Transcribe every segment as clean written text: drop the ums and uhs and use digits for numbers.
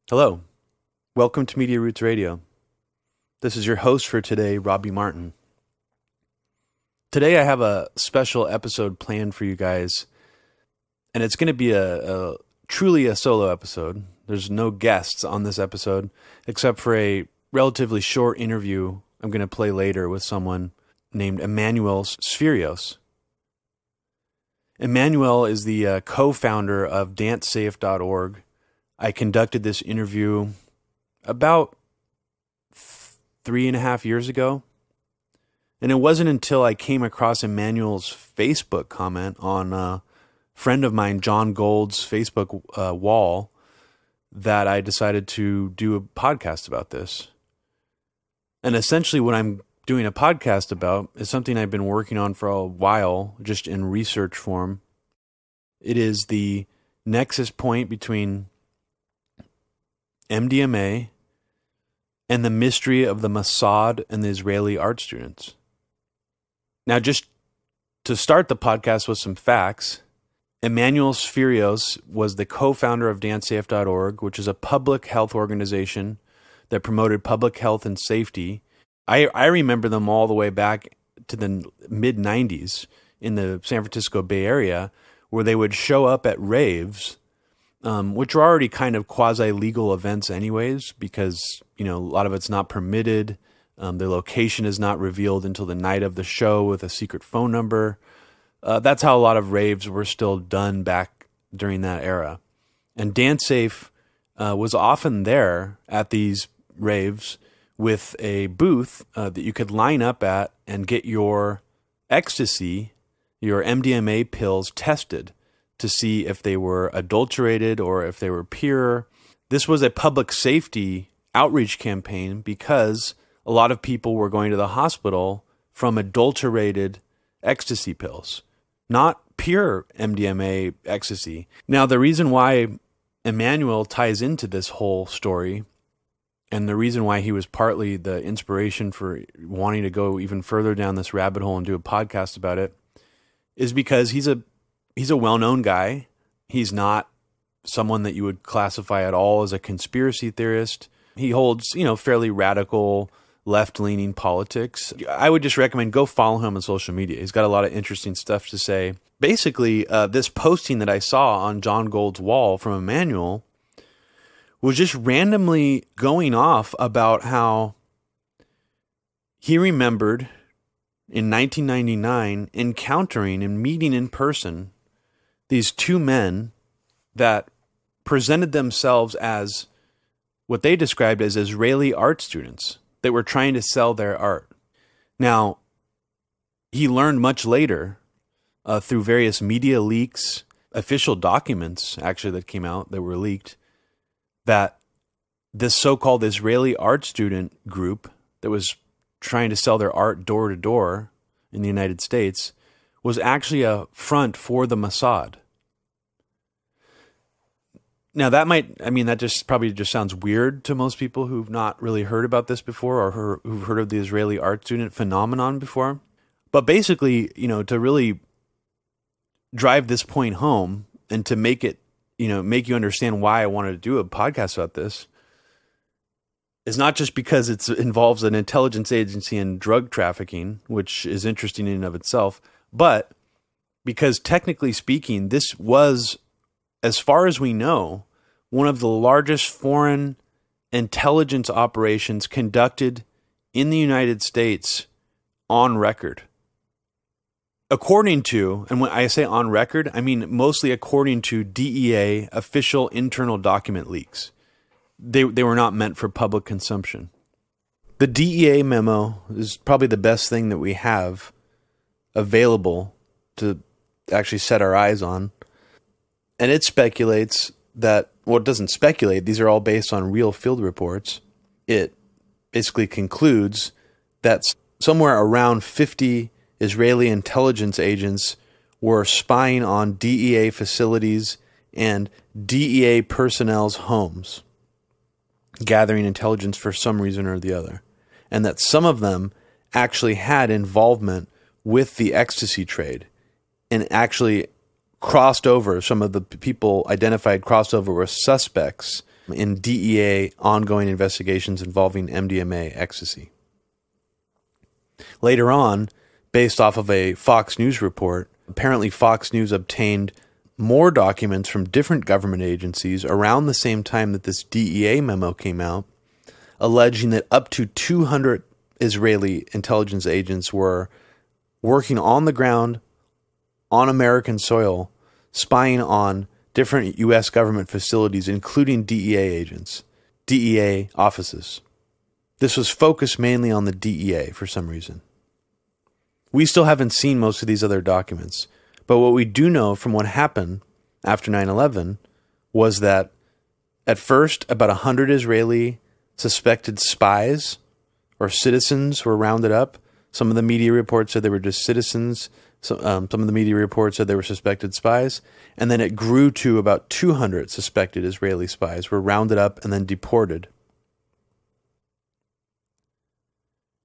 Hello, welcome to Media Roots Radio. This is your host for today, Robbie Martin. Today I have a special episode planned for you guys, and it's going to be a truly a solo episode. There's no guests on this episode, except for a relatively short interview I'm going to play later with someone named Emmanuel Spherios. Emmanuel is the co-founder of dancesafe.org. I conducted this interview about 3.5 years ago. And it wasn't until I came across Emmanuel's Facebook comment on a friend of mine, John Gold's Facebook wall, that I decided to do a podcast about this. And essentially what I'm doing a podcast about is something I've been working on for a while, just in research form. It is the nexus point between Mdma and the mystery of the Mossad and the Israeli art students. Now, just to start the podcast with some facts, Emmanuel Spherios was the co-founder of dancesafe.org, which is a public health organization that promoted public health and safety. I remember them all the way back to the mid-90s in the San Francisco Bay Area, where they would show up at raves, which are already kind of quasi-legal events anyways, because, a lot of it's not permitted. The location is not revealed until the night of the show with a secret phone number. That's how a lot of raves were still done back during that era. And DanceSafe was often there at these raves with a booth that you could line up at and get your ecstasy, your MDMA pills tested to see if they were adulterated or if they were pure. This was a public safety outreach campaign because a lot of people were going to the hospital from adulterated ecstasy pills, not pure MDMA ecstasy. Now, the reason why Emmanuel ties into this whole story, and the reason why he was partly the inspiration for wanting to go even further down this rabbit hole and do a podcast about it, is because he's a well-known guy. He's not someone that you would classify at all as a conspiracy theorist. He holds, fairly radical, left-leaning politics. I would just recommend go follow him on social media. He's got a lot of interesting stuff to say. Basically, this posting that I saw on John Gold's wall from Emmanuel was just randomly going off about how he remembered in 1999 encountering and meeting in person these two men that presented themselves as what they described as Israeli art students that were trying to sell their art. Now, he learned much later through various media leaks, official documents actually that came out that were leaked, that this so-called Israeli art student group that was trying to sell their art door to door in the United States was actually a front for the Mossad. Now that just probably just sounds weird to most people who've not really heard about this before or who've heard of the Israeli art student phenomenon before. But basically, to really drive this point home and to make it, make you understand why I wanted to do a podcast about this, is not just because it involves an intelligence agency and drug trafficking, which is interesting in and of itself, but because technically speaking, this was, as far as we know, one of the largest foreign intelligence operations conducted in the United States on record. According to, and when I say on record, I mean mostly according to DEA official internal document leaks. They were not meant for public consumption. The DEA memo is probably the best thing that we have available to actually set our eyes on. And it speculates that, well, it doesn't speculate, these are all based on real field reports. It basically concludes that somewhere around 50 Israeli intelligence agents were spying on DEA facilities and DEA personnel's homes, gathering intelligence for some reason or the other, and that some of them actually had involvement with the ecstasy trade and actually crossed over. Some of the people identified crossed over with suspects in DEA ongoing investigations involving MDMA ecstasy. Later on, based off of a Fox News report, apparently Fox News obtained more documents from different government agencies around the same time that this DEA memo came out, alleging that up to 200 Israeli intelligence agents were working on the ground on American soil, spying on different U.S. government facilities, including DEA agents, DEA offices. This was focused mainly on the DEA for some reason. We still haven't seen most of these other documents, but what we do know from what happened after 9/11 was that at first about 100 Israeli suspected spies or citizens were rounded up. Some of the media reports said they were just citizens. Some of the media reports said they were suspected spies. And then it grew to about 200 suspected Israeli spies were rounded up and then deported.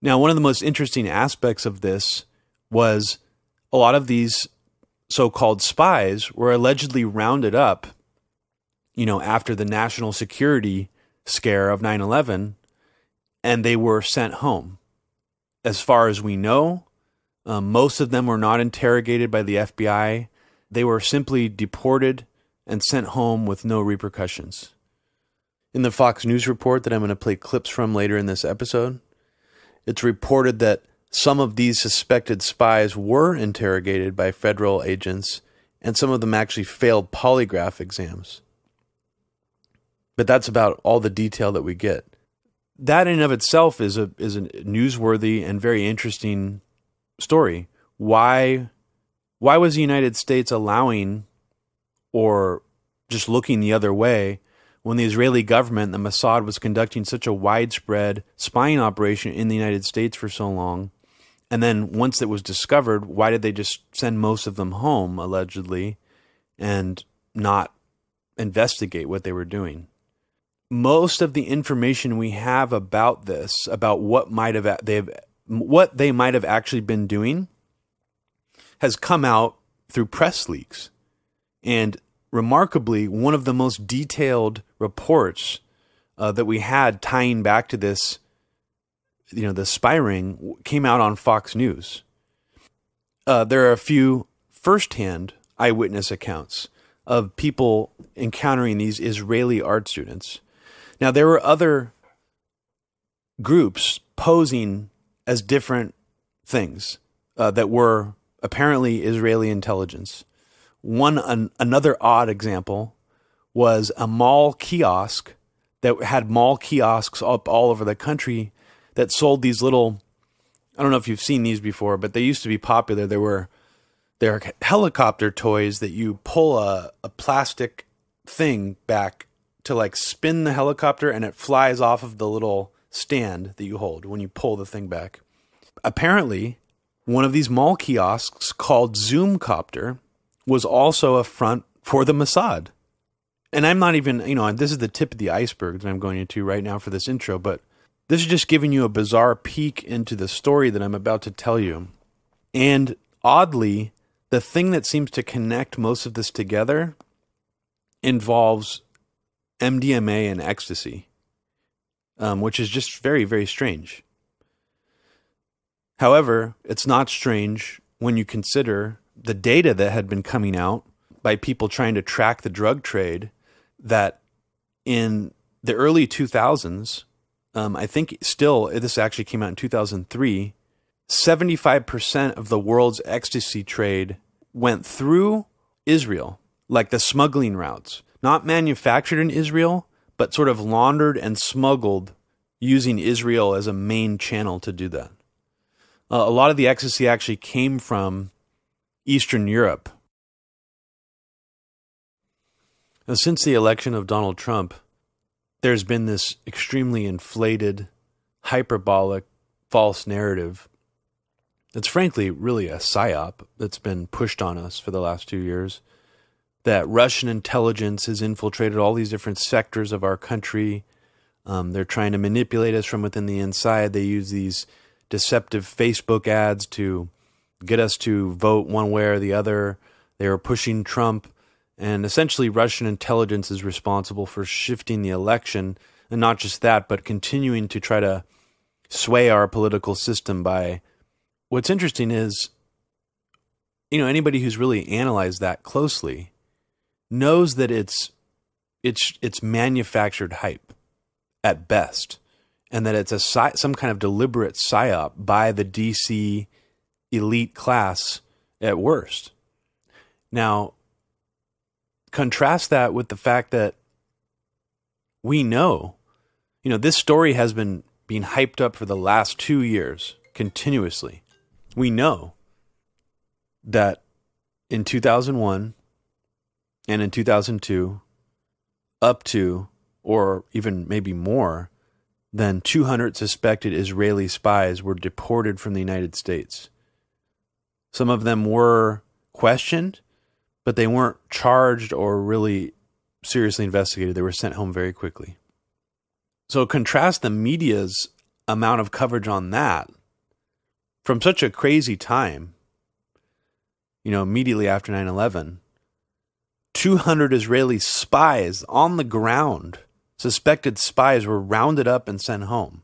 Now, one of the most interesting aspects of this was a lot of these so-called spies were allegedly rounded up, after the national security scare of 9/11, and they were sent home. As far as we know, most of them were not interrogated by the FBI. They were simply deported and sent home with no repercussions. In the Fox News report that I'm going to play clips from later in this episode, it's reported that some of these suspected spies were interrogated by federal agents, and some of them actually failed polygraph exams. But that's about all the detail that we get. That in and of itself is a newsworthy and very interesting story. Why was the United States allowing or just looking the other way when the Israeli government, the Mossad, was conducting such a widespread spying operation in the United States for so long? And then once it was discovered, why did they just send most of them home, allegedly, and not investigate what they were doing? Most of the information we have about this, about what they might have actually been doing, has come out through press leaks. And remarkably, one of the most detailed reports that we had tying back to this, the spy ring, came out on Fox News. There are a few firsthand eyewitness accounts of people encountering these Israeli art students. Now, there were other groups posing as different things that were apparently Israeli intelligence. Another odd example was a mall kiosk that had mall kiosks up all over the country that sold these little, I don't know if you've seen these before, but they used to be popular. They're helicopter toys that you pull a plastic thing back to spin the helicopter, and it flies off of the little stand that you hold when you pull the thing back. Apparently, one of these mall kiosks called Zoomcopter was also a front for the Mossad. And I'm not even, this is the tip of the iceberg that I'm going into right now for this intro, but this is just giving you a bizarre peek into the story that I'm about to tell you. And oddly, the thing that seems to connect most of this together involves MDMA and ecstasy, which is just very, very strange. However, it's not strange when you consider the data that had been coming out by people trying to track the drug trade, that in the early 2000s, I think this actually came out in 2003, 75% of the world's ecstasy trade went through Israel, like the smuggling routes. Not manufactured in Israel, but sort of laundered and smuggled using Israel as a main channel to do that. A lot of the ecstasy actually came from Eastern Europe. Now, since the election of Donald Trump, there's been this extremely inflated, hyperbolic, false narrative that's frankly really a psyop that's been pushed on us for the last 2 years, that Russian intelligence has infiltrated all these different sectors of our country. They're trying to manipulate us from within the inside. They use these deceptive Facebook ads to get us to vote one way or the other. They were pushing Trump And essentially, Russian intelligence is responsible for shifting the election, and not just that, but continuing to try to sway our political system by... What's interesting is, anybody who's really analyzed that closely knows that it's manufactured hype at best, and that it's some kind of deliberate psyop by the DC elite class at worst. Now, contrast that with the fact that we know, this story has been being hyped up for the last 2 years continuously. We know that in 2001 and in 2002, up to, or even maybe more than 200 suspected Israeli spies were deported from the United States. Some of them were questioned, but they weren't charged or really seriously investigated. They were sent home very quickly. So contrast the media's amount of coverage on that from such a crazy time, immediately after 9/11, 200 Israeli spies on the ground, suspected spies, were rounded up and sent home.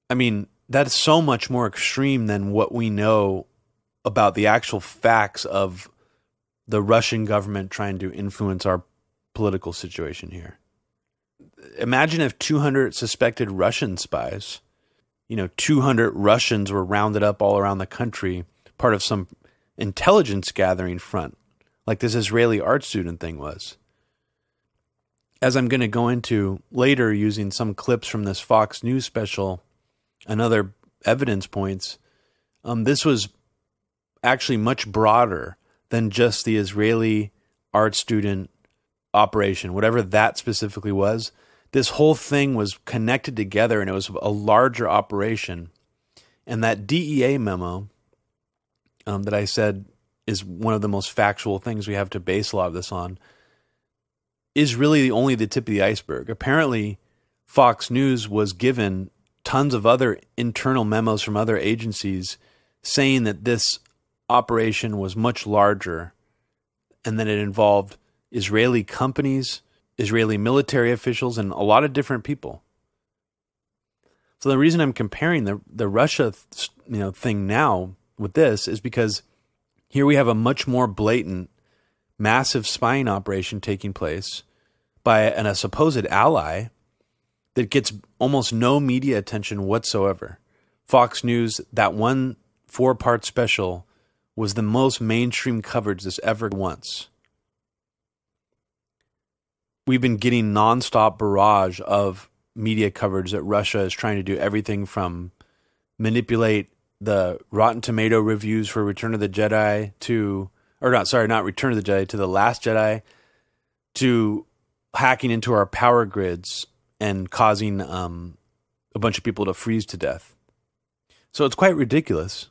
I mean, that is so much more extreme than what we know about the actual facts of the Russian government trying to influence our political situation here. Imagine if 200 suspected Russian spies, 200 Russians were rounded up all around the country, part of some intelligence gathering front, like this Israeli art student thing was. As I'm going to go into later using some clips from this Fox News special and other evidence points, this was actually much broader than just the Israeli art student operation, whatever that specifically was. This whole thing was connected together, and it was a larger operation. And that DEA memo that I said is one of the most factual things we have to base a lot of this on is really only the tip of the iceberg. Apparently, Fox News was given tons of other internal memos from other agencies saying that this operation was much larger and that it involved Israeli companies, Israeli military officials, and a lot of different people. So the reason I'm comparing the Russia thing now with this is because here we have a much more blatant, massive spying operation taking place by a supposed ally that gets almost no media attention whatsoever. Fox News, that one 4-part special, was the most mainstream coverage this ever once. We've been getting nonstop barrage of media coverage that Russia is trying to do everything from manipulate the Rotten Tomato reviews for Return of the Jedi to, not Return of the Jedi, to The Last Jedi, to hacking into our power grids and causing a bunch of people to freeze to death. So it's quite ridiculous.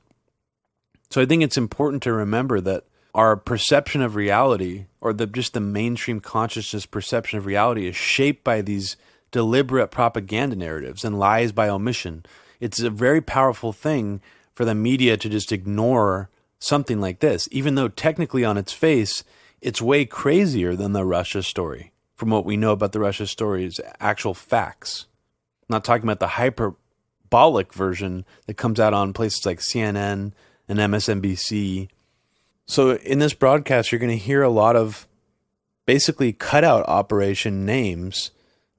So I think it's important to remember that our perception of reality, or just the mainstream consciousness perception of reality, is shaped by these deliberate propaganda narratives and lies by omission. It's a very powerful thing for the media to just ignore something like this, even though technically on its face, it's way crazier than the Russia story. From what we know about the Russia story is actual facts. I'm not talking about the hyperbolic version that comes out on places like CNN and MSNBC. So in this broadcast, you're going to hear a lot of basically cutout operation names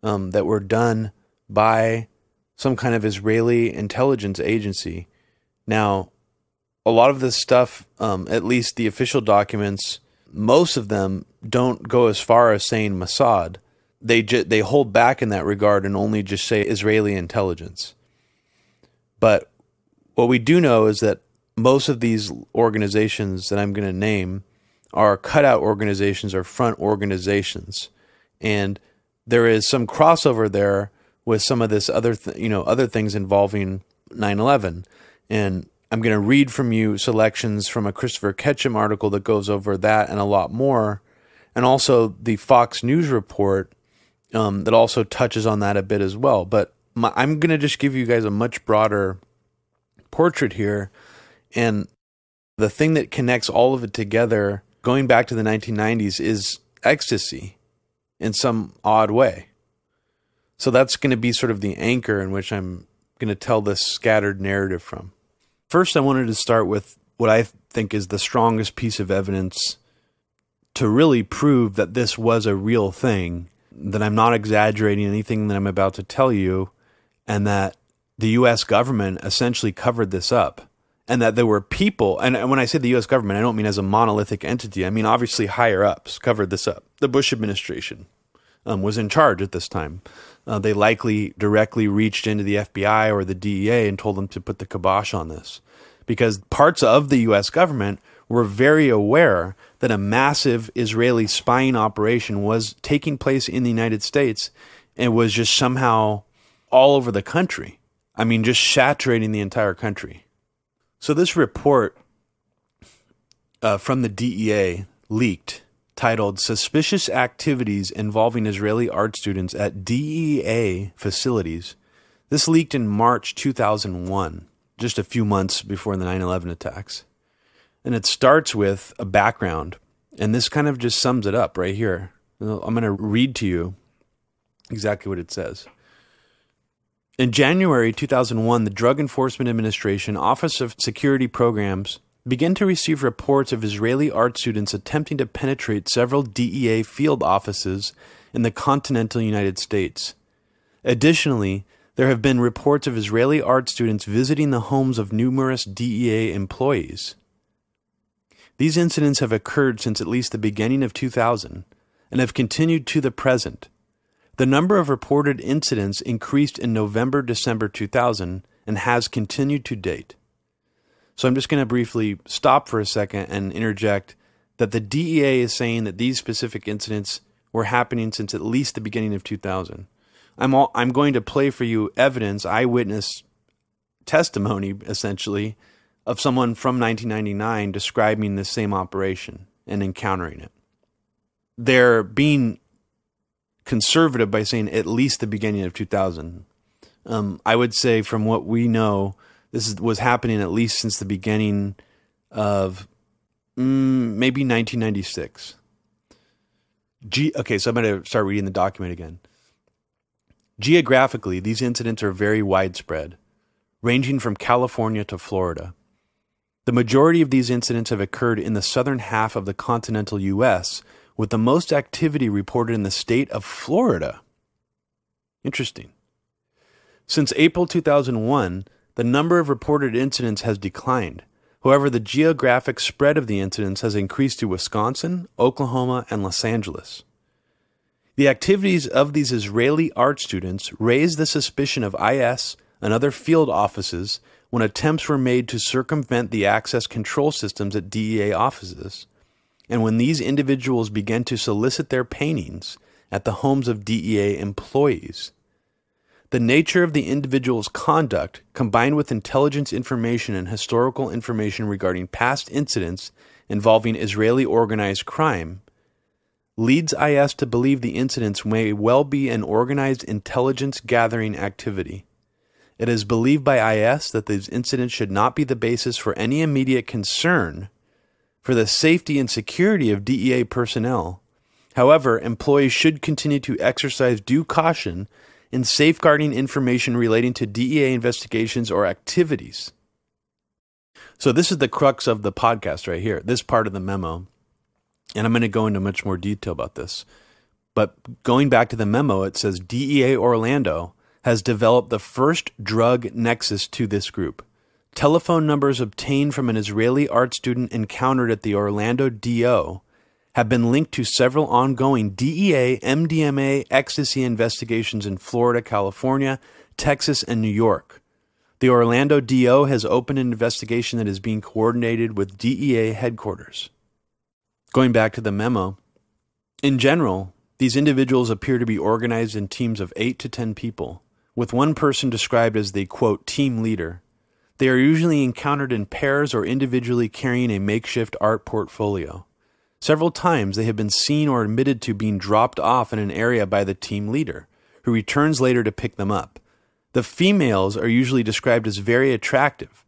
that were done by some kind of Israeli intelligence agency. Now, a lot of this stuff, at least the official documents, most of them don't go as far as saying Mossad. They hold back in that regard and only just say Israeli intelligence. But what we do know is that most of these organizations that I'm going to name are cutout organizations or front organizations. And there is some crossover there with some of this other things involving 9/11. And I'm going to read from you selections from a Christopher Ketchum article that goes over that and a lot more. And also the Fox News report that also touches on that a bit as well. But I'm going to just give you guys a much broader portrait here. And the thing that connects all of it together going back to the 1990s, is ecstasy in some odd way. So that's going to be sort of the anchor in which I'm going to tell this scattered narrative from. First, I wanted to start with what I think is the strongest piece of evidence to really prove that this was a real thing, that I'm not exaggerating anything that I'm about to tell you, and that the U.S. government essentially covered this up, and that there were people, and when I say the U.S. government, I don't mean as a monolithic entity. I mean, obviously, higher-ups covered this up. The Bush administration was in charge at this time. They likely directly reached into the FBI or the DEA and told them to put the kibosh on this, because parts of the U.S. government were very aware that a massive Israeli spying operation was taking place in the United States and was just somehow all over the country. I mean, just saturating the entire country. So this report from the DEA leaked, titled Suspicious Activities Involving Israeli Art Students at DEA Facilities. This leaked in March 2001, just a few months before the 9/11 attacks. And it starts with a background, and this kind of just sums it up right here. I'm going to read to you exactly what it says. In January 2001, the Drug Enforcement Administration Office of Security Programs began to receive reports of Israeli art students attempting to penetrate several DEA field offices in the continental United States. Additionally, there have been reports of Israeli art students visiting the homes of numerous DEA employees. These incidents have occurred since at least the beginning of 2000 and have continued to the present. The number of reported incidents increased in November-December 2000 and has continued to date. So I'm just going to briefly stop for a second and interject that the DEA is saying that these specific incidents were happening since at least the beginning of 2000. I'm going to play for you evidence, eyewitness testimony, essentially, of someone from 1999 describing this same operation and encountering it. They're being conservative by saying at least the beginning of 2000. I would say from what we know, this was happening at least since the beginning of maybe 1996. Okay, so I'm going to start reading the document again. Geographically, these incidents are very widespread, ranging from California to Florida. The majority of these incidents have occurred in the southern half of the continental U.S., with the most activity reported in the state of Florida. Interesting. Since April 2001, the number of reported incidents has declined. However, the geographic spread of the incidents has increased to Wisconsin, Oklahoma, and Los Angeles. The activities of these Israeli art students raised the suspicion of IS and other field offices when attempts were made to circumvent the access control systems at DEA offices, and when these individuals began to solicit their paintings at the homes of DEA employees. The nature of the individual's conduct, combined with intelligence information and historical information regarding past incidents involving Israeli organized crime, leads IS to believe the incidents may well be an organized intelligence-gathering activity. It is believed by IS that these incidents should not be the basis for any immediate concern for the safety and security of DEA personnel. However, employees should continue to exercise due caution in safeguarding information relating to DEA investigations or activities. So this is the crux of the podcast right here, this part of the memo. And I'm going to go into much more detail about this. But going back to the memo, it says DEA Orlando has developed the first drug nexus to this group. Telephone numbers obtained from an Israeli art student encountered at the Orlando DO have been linked to several ongoing DEA Mdma Ecstasy investigations in Florida, California, Texas, and New York. The Orlando DO has opened an investigation that is being coordinated with DEA headquarters. Going back to the memo, in general, these individuals appear to be organized in teams of 8 to 10 people, with one person described as the, quote, team leader. They are usually encountered in pairs or individually carrying a makeshift art portfolio. Several times they have been seen or admitted to being dropped off in an area by the team leader, who returns later to pick them up. The females are usually described as very attractive,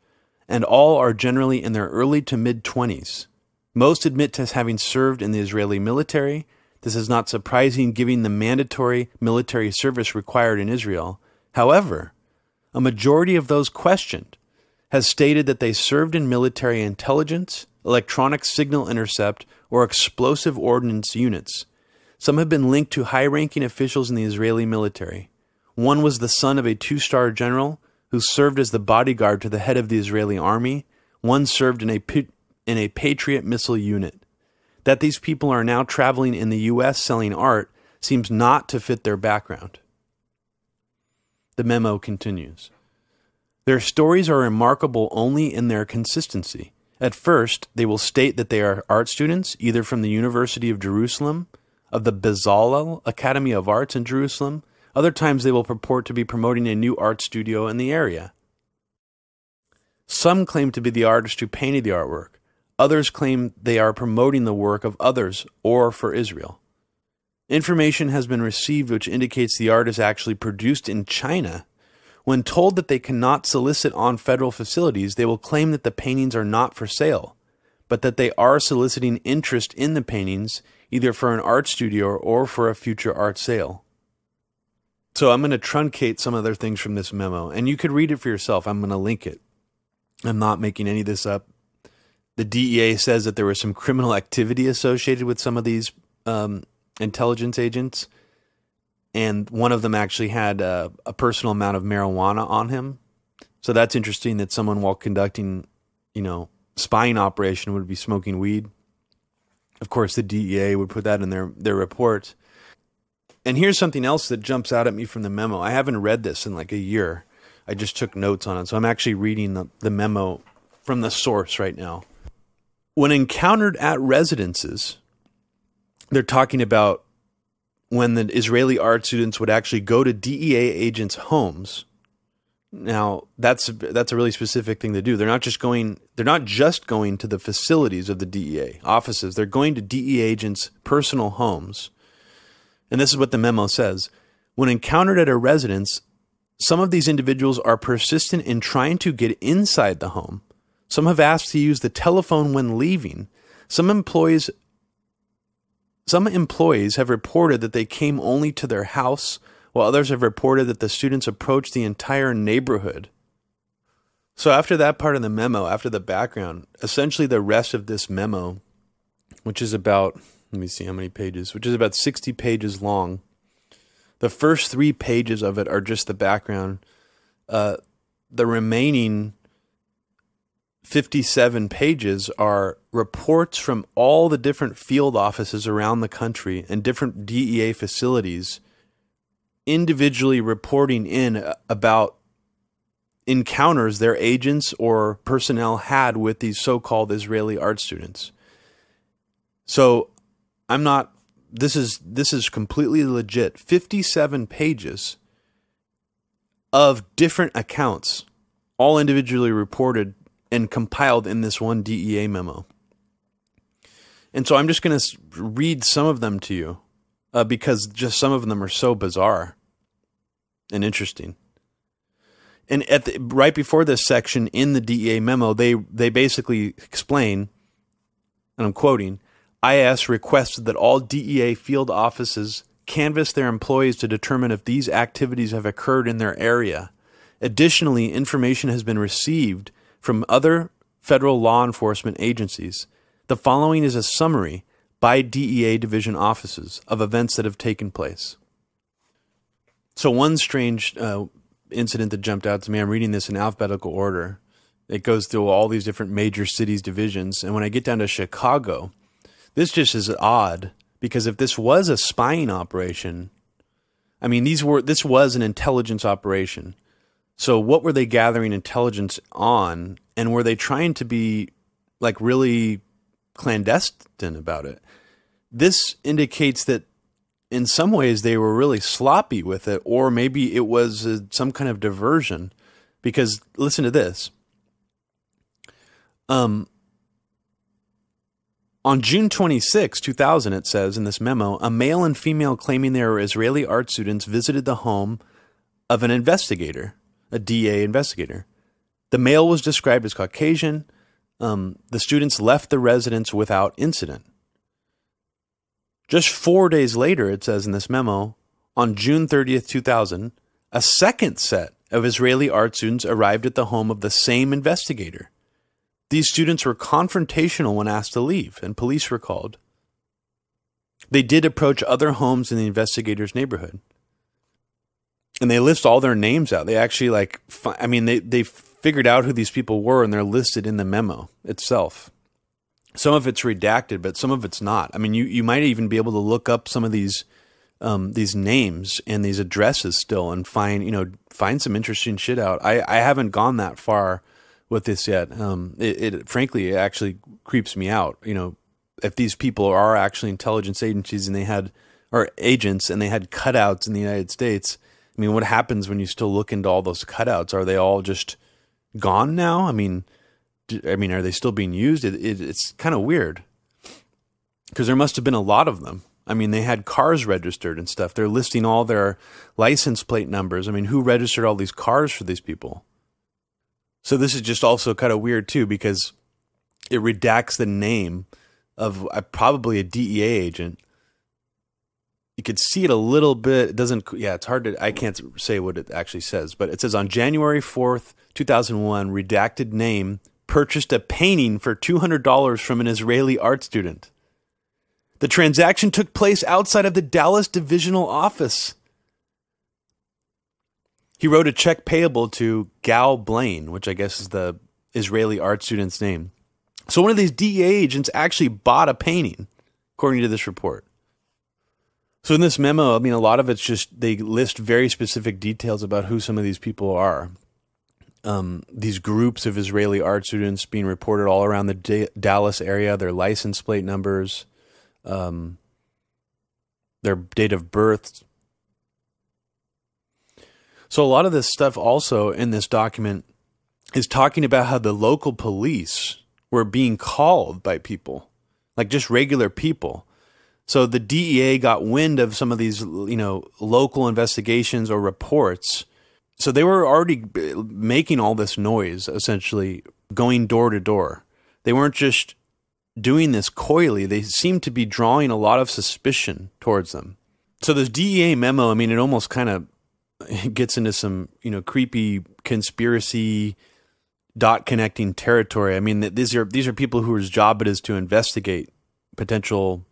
and all are generally in their early to mid-20s. Most admit to having served in the Israeli military. This is not surprising given the mandatory military service required in Israel. However, a majority of those questioned has stated that they served in military intelligence, electronic signal intercept, or explosive ordnance units. Some have been linked to high-ranking officials in the Israeli military. One was the son of a 2-star general who served as the bodyguard to the head of the Israeli army. One served in a Patriot missile unit. That these people are now traveling in the U.S. selling art seems not to fit their background. The memo continues. Their stories are remarkable only in their consistency. At first, they will state that they are art students, either from the University of Jerusalem, of the Bezalel Academy of Arts in Jerusalem. Other times they will purport to be promoting a new art studio in the area. Some claim to be the artist who painted the artwork. Others claim they are promoting the work of others or for Israel. Information has been received which indicates the art is actually produced in China. When told that they cannot solicit on federal facilities, they will claim that the paintings are not for sale, but that they are soliciting interest in the paintings, either for an art studio or for a future art sale. So I'm going to truncate some other things from this memo, and you could read it for yourself. I'm going to link it. I'm not making any of this up. The DEA says that there was some criminal activity associated with some of these intelligence agents, and one of them actually had a personal amount of marijuana on him. So that's interesting that someone, while conducting, spying operation, would be smoking weed. Of course, the DEA would put that in their report. And here's something else that jumps out at me from the memo. I haven't read this in like a year. I just took notes on it. So I'm actually reading the memo from the source right now. When encountered at residences, they're talking about when the Israeli art students would actually go to DEA agents' homes. Now, that's a really specific thing to do. They're not just going to the facilities of the DEA offices. They're going to DEA agents' personal homes. And this is what the memo says. When encountered at a residence, some of these individuals are persistent in trying to get inside the home. Some have asked to use the telephone when leaving. Some employees have reported that they came only to their house, while others have reported that the students approached the entire neighborhood. So after that part of the memo, after the background, essentially the rest of this memo, which is about, let me see how many pages, which is about 60 pages long. The first 3 pages of it are just the background. The remaining 57 pages are reports from all the different field offices around the country and different DEA facilities individually reporting in about encounters their agents or personnel had with these so-called Israeli art students. So this is completely legit. 57 pages of different accounts, all individually reported and compiled in this one DEA memo. And so I'm just going to read some of them to you because just some of them are so bizarre and interesting. And right before this section in the DEA memo, they basically explain, and I'm quoting, IS requested that all DEA field offices canvass their employees to determine if these activities have occurred in their area. Additionally, information has been received from other federal law enforcement agencies. The following is a summary by DEA division offices of events that have taken place. So one strange incident that jumped out to me, I'm reading this in alphabetical order. It goes through all these different major cities divisions. And when I get down to Chicago, this just is odd because if this was a spying operation, I mean, this was an intelligence operation. So what were they gathering intelligence on? And were they trying to be like really clandestine about it? This indicates that in some ways they were really sloppy with it, or maybe it was some kind of diversion. Because listen to this. On June 26, 2000, it says in this memo, a male and female claiming they were Israeli art students visited the home of an investigator, a DA investigator. The male was described as Caucasian. the students left the residence without incident. Just 4 days later, it says in this memo, on June 30th, 2000, a second set of Israeli art students arrived at the home of the same investigator. These students were confrontational when asked to leave, and police were called. They did approach other homes in the investigator's neighborhood. And they list all their names out. They actually they figured out who these people were, and they're listed in the memo itself. Some of it's redacted, but some of it's not. I mean, you might even be able to look up some of these names and these addresses still and find some interesting shit out. I haven't gone that far with this yet. Frankly, it actually creeps me out. If these people are actually intelligence agencies or agents and they had cutouts in the United States, I mean, what happens when you still look into all those cutouts? Are they all just gone now? I mean, are they still being used? It's kind of weird because there must have been a lot of them. I mean, they had cars registered and stuff. They're listing all their license plate numbers. I mean, who registered all these cars for these people? So this is just also kind of weird too, because it redacts the name of probably a DEA agent. You could see it a little bit. It doesn't, it's hard to, I can't say what it actually says, but it says on January 4th, 2001, redacted name, purchased a painting for $200 from an Israeli art student. The transaction took place outside of the Dallas divisional office. He wrote a check payable to Gall Blaine, which I guess is the Israeli art student's name. So one of these DEA agents actually bought a painting, according to this report. So in this memo, I mean, a lot of it's just, they list very specific details about who some of these people are. These groups of Israeli art students being reported all around the Dallas area, their license plate numbers, their date of birth. So a lot of this stuff also in this document is talking about how the local police were being called by people, like just regular people. So the DEA got wind of some of these, local investigations or reports. So they were already making all this noise, essentially going door to door. They weren't just doing this coyly. They seemed to be drawing a lot of suspicion towards them. So this DEA memo, I mean, it almost kind of gets into some, creepy conspiracy dot connecting territory. I mean, these are people whose job it is to investigate potential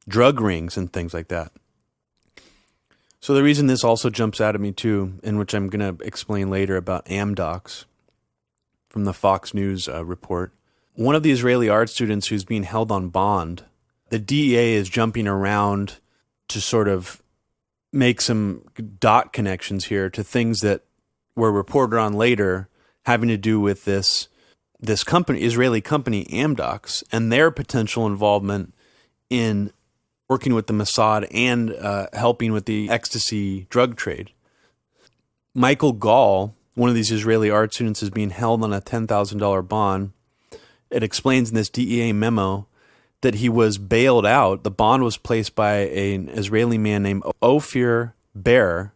drug rings and things like that. So the reason this also jumps out at me too, in which I'm going to explain later about Amdocs from the Fox News report. One of the Israeli art students who's being held on bond, the DEA is jumping around to sort of make some dot connections here to things that were reported on later having to do with this company, Israeli company Amdocs, and their potential involvement in working with the Mossad and helping with the ecstasy drug trade. Michael Gall, one of these Israeli art students, is being held on a $10,000 bond. It explains in this DEA memo that he was bailed out. The bond was placed by an Israeli man named Ophir Ber,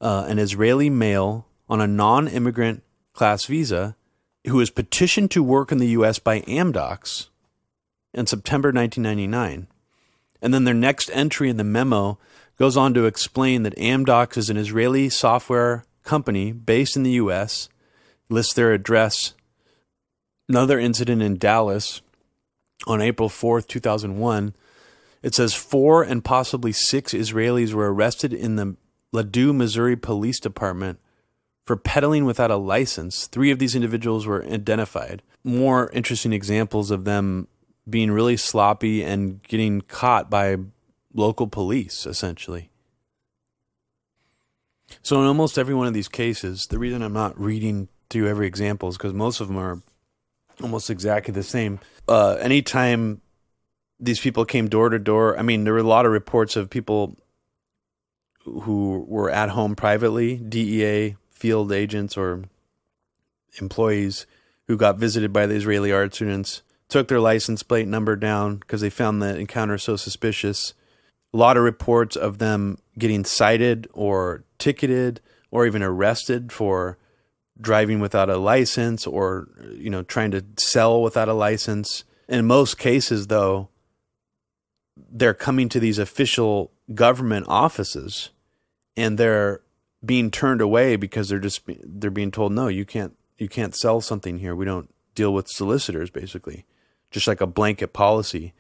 an Israeli male on a non-immigrant class visa, who was petitioned to work in the U.S. by Amdocs in September 1999. And then their next entry in the memo goes on to explain that Amdocs is an Israeli software company based in the U.S., lists their address. Another incident in Dallas on April 4th, 2001, it says 4 and possibly 6 Israelis were arrested in the Ladue, Missouri Police Department for peddling without a license. 3 of these individuals were identified. More interesting examples of them being really sloppy and getting caught by local police, essentially. So in almost every one of these cases, the reason I'm not reading through every example is because most of them are almost exactly the same. Anytime these people came door to door, I mean, there were a lot of reports of people who were at home privately, DEA field agents or employees who got visited by the Israeli art students, took their license plate number down because they found the encounter so suspicious. A lot of reports of them getting cited or ticketed or even arrested for driving without a license or, trying to sell without a license. In most cases, though, they're coming to these official government offices and they're being turned away because they're being told, no, you can't sell something here. We don't deal with solicitors, basically, just like a blanket policy.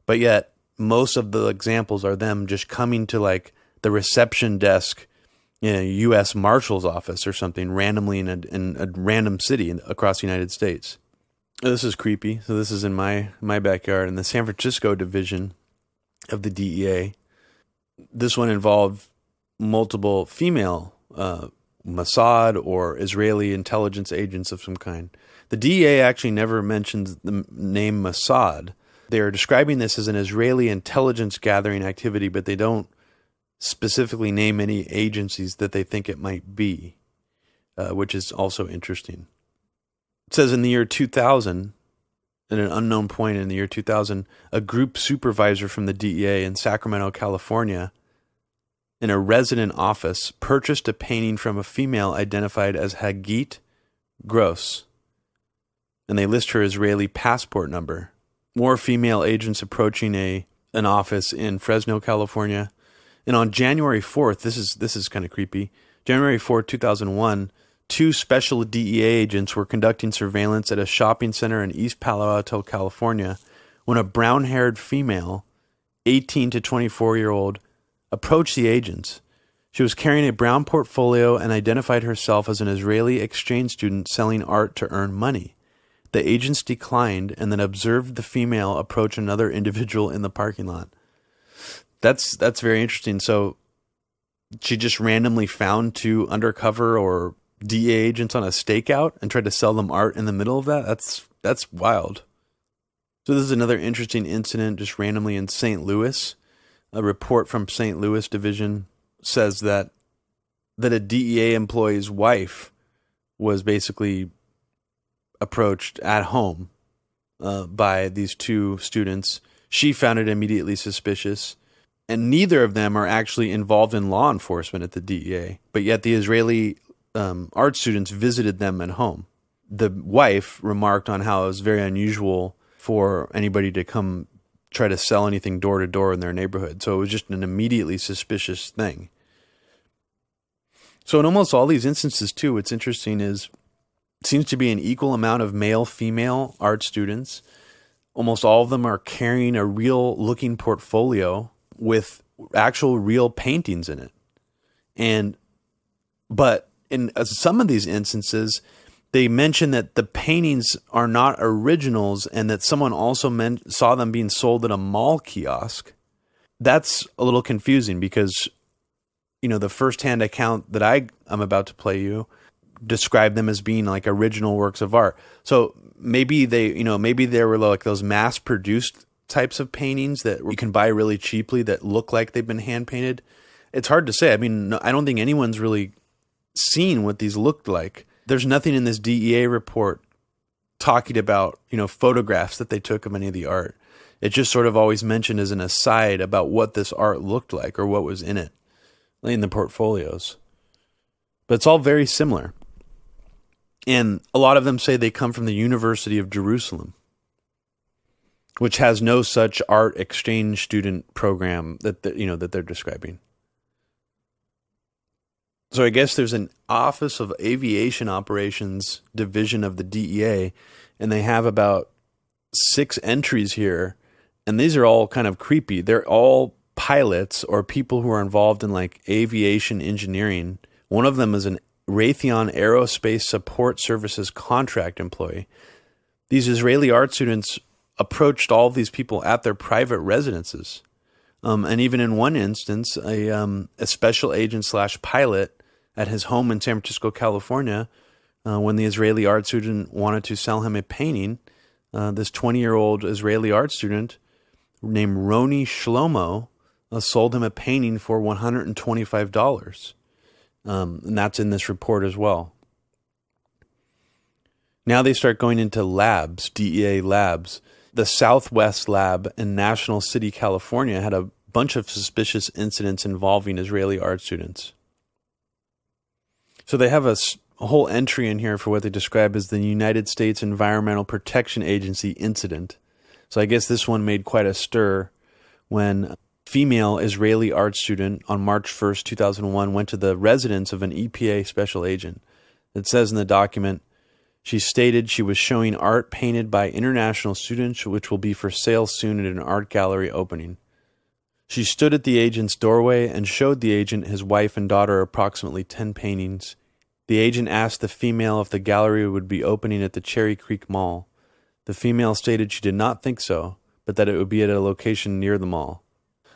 But yet most of the examples are them just coming to like the reception desk in a U.S. Marshal's office or something randomly in a random city across the United States. This is creepy. So this is in my backyard in the San Francisco division of the DEA. This one involved multiple female Mossad or Israeli intelligence agents of some kind. The DEA actually never mentions the name Mossad. They are describing this as an Israeli intelligence gathering activity, but they don't specifically name any agencies that they think it might be, which is also interesting. It says in the year 2000, at an unknown point in the year 2000, a group supervisor from the DEA in Sacramento, California, in a resident office, purchased a painting from a female identified as Hagit Gross, and they list her Israeli passport number. More female agents approaching an office in Fresno, California. And on January 4th, this is kind of creepy, January 4th, 2001, two special DEA agents were conducting surveillance at a shopping center in East Palo Alto, California, when a brown-haired female, 18 to 24-year-old, approached the agents. She was carrying a brown portfolio and identified herself as an Israeli exchange student selling art to earn money. The agents declined and then observed the female approach another individual in the parking lot. That's very interesting. So she just randomly found two undercover or DEA agents on a stakeout and tried to sell them art in the middle of that. That's wild. So this is another interesting incident just randomly in St. Louis. A report from St. Louis Division says that a DEA employee's wife was basically approached at home by these two students. She found it immediately suspicious. And neither of them are actually involved in law enforcement at the DEA. But yet the Israeli art students visited them at home. The wife remarked on how it was very unusual for anybody to come try to sell anything door to door in their neighborhood. So it was just an immediately suspicious thing. So in almost all these instances too, what's interesting is it seems to be an equal amount of male-female art students. Almost all of them are carrying a real-looking portfolio with actual real paintings in it. But in some of these instances, they mention that the paintings are not originals and that someone also saw them being sold at a mall kiosk. That's a little confusing because, the firsthand account that I'm about to play you described them as being like original works of art. So maybe they were like those mass-produced types of paintings that you can buy really cheaply that look like they've been hand painted. It's hard to say. I mean, I don't think anyone's really seen what these looked like. There's nothing in this DEA report talking about, photographs that they took of any of the art. It's just sort of always mentioned as an aside about what this art looked like or what was in it, in the portfolios. But it's all very similar. And a lot of them say they come from the University of Jerusalem, which has no such art exchange student program that they're describing. So I guess there's an Office of Aviation Operations division of the DEA, and they have about 6 entries here, and these are all kind of creepy. They're all pilots or people who are involved in like aviation engineering. One of them is an Raytheon Aerospace Support Services contract employee. These Israeli art students approached all of these people at their private residences. And even in one instance, a special agent / pilot at his home in San Francisco, California, when the Israeli art student wanted to sell him a painting, this 20-year-old Israeli art student named Roni Shlomo sold him a painting for $125. And that's in this report as well. Now they start going into labs, DEA labs. The Southwest Lab in National City, California had a bunch of suspicious incidents involving Israeli art students. So they have a a whole entry in here for what they describe as the United States Environmental Protection Agency incident. So I guess this one made quite a stir when a female Israeli art student on March 1st, 2001 went to the residence of an EPA special agent. It says in the document, she stated she was showing art painted by international students, which will be for sale soon at an art gallery opening. She stood at the agent's doorway and showed the agent, his wife, and daughter approximately 10 paintings. The agent asked the female if the gallery would be opening at the Cherry Creek Mall. The female stated she did not think so, but that it would be at a location near the mall.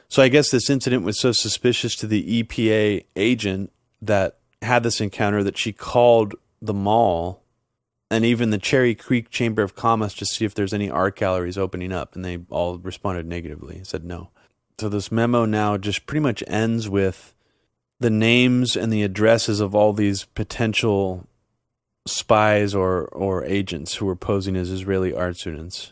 So I guess this incident was so suspicious to the EPA agent that had this encounter that she called the mall and even the Cherry Creek Chamber of Commerce to see if there's any art galleries opening up, and they all responded negatively, said no. So this memo now just pretty much ends with the names and the addresses of all these potential spies or agents who were posing as Israeli art students.